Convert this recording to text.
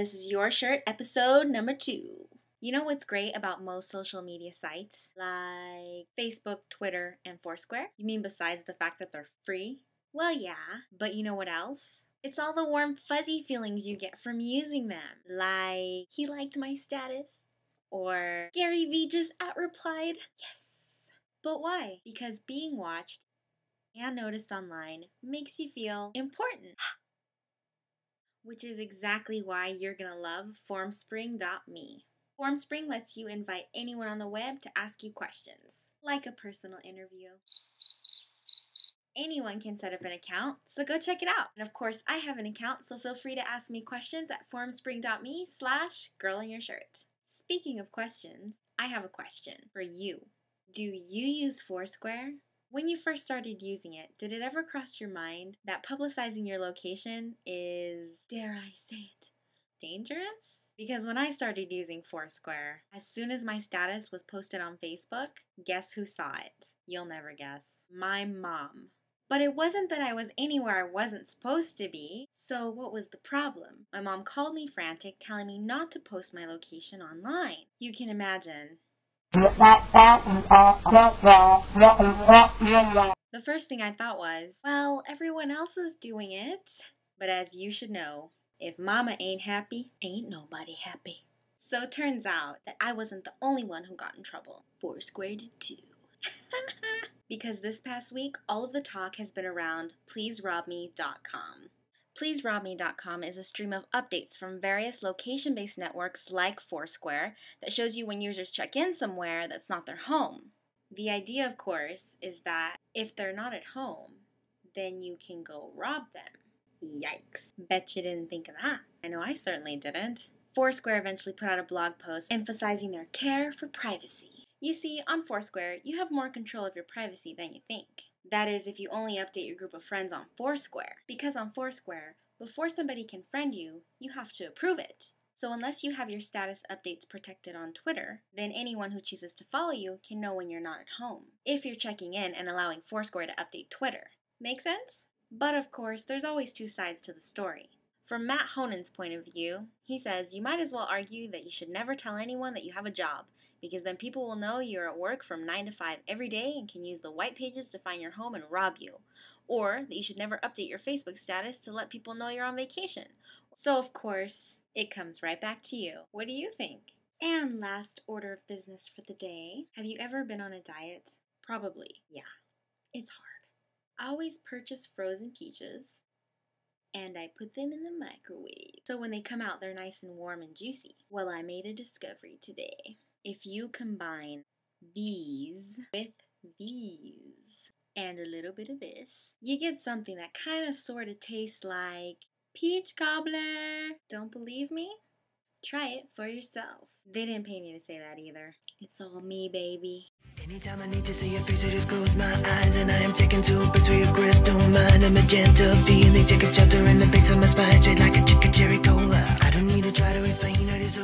This is Your Shirt, episode number 2. You know what's great about most social media sites, like Facebook, Twitter, and Foursquare? You mean besides the fact that they're free? Well, yeah, but you know what else? It's all the warm, fuzzy feelings you get from using them. Like, he liked my status, or Gary V just replied. Yes. But why? Because being watched and noticed online makes you feel important. Which is exactly why you're gonna love Formspring.me. Formspring lets you invite anyone on the web to ask you questions, like a personal interview. Anyone can set up an account, so go check it out. And of course, I have an account, so feel free to ask me questions at formspring.me/GirlinYourShirt. Speaking of questions, I have a question for you. Do you use Foursquare? When you first started using it, did it ever cross your mind that publicizing your location is, dare I say it, dangerous? Because when I started using Foursquare, as soon as my status was posted on Facebook, guess who saw it? You'll never guess. My mom. But it wasn't that I was anywhere I wasn't supposed to be. So what was the problem? My mom called me frantic, telling me not to post my location online. You can imagine. The first thing I thought was, well, everyone else is doing it. But as you should know, if mama ain't happy, ain't nobody happy. So it turns out that I wasn't the only one who got in trouble. Foursquare did too. Because this past week, all of the talk has been around PleaseRobMe.com. PleaseRobMe.com is a stream of updates from various location-based networks like Foursquare that shows you when users check in somewhere that's not their home. The idea, of course, is that if they're not at home, then you can go rob them. Yikes. Bet you didn't think of that. I know I certainly didn't. Foursquare eventually put out a blog post emphasizing their care for privacy. You see, on Foursquare, you have more control of your privacy than you think. That is, if you only update your group of friends on Foursquare. Because on Foursquare, before somebody can friend you, you have to approve it. So unless you have your status updates protected on Twitter, then anyone who chooses to follow you can know when you're not at home. If you're checking in and allowing Foursquare to update Twitter. Make sense? But of course, there's always two sides to the story. From Matt Honen's point of view, he says you might as well argue that you should never tell anyone that you have a job, because then people will know you're at work from 9 to 5 every day and can use the white pages to find your home and rob you. Or that you should never update your Facebook status to let people know you're on vacation. So of course, it comes right back to you. What do you think? And last order of business for the day. Have you ever been on a diet? Probably, yeah. It's hard. I always purchase frozen peaches, and I put them in the microwave. So when they come out, they're nice and warm and juicy. Well, I made a discovery today. If you combine these with these and a little bit of this, you get something that kind of sort of tastes like peach cobbler. Don't believe me? Try it for yourself. They didn't pay me to say that either. It's all me, baby. Anytime I need to see your face, I just close my eyes, and I am taken to a place where your crystal mind, a magenta feeling, take a shelter in the base of my spine, straight like a chicken cherry cola. I don't need to try to explain, I just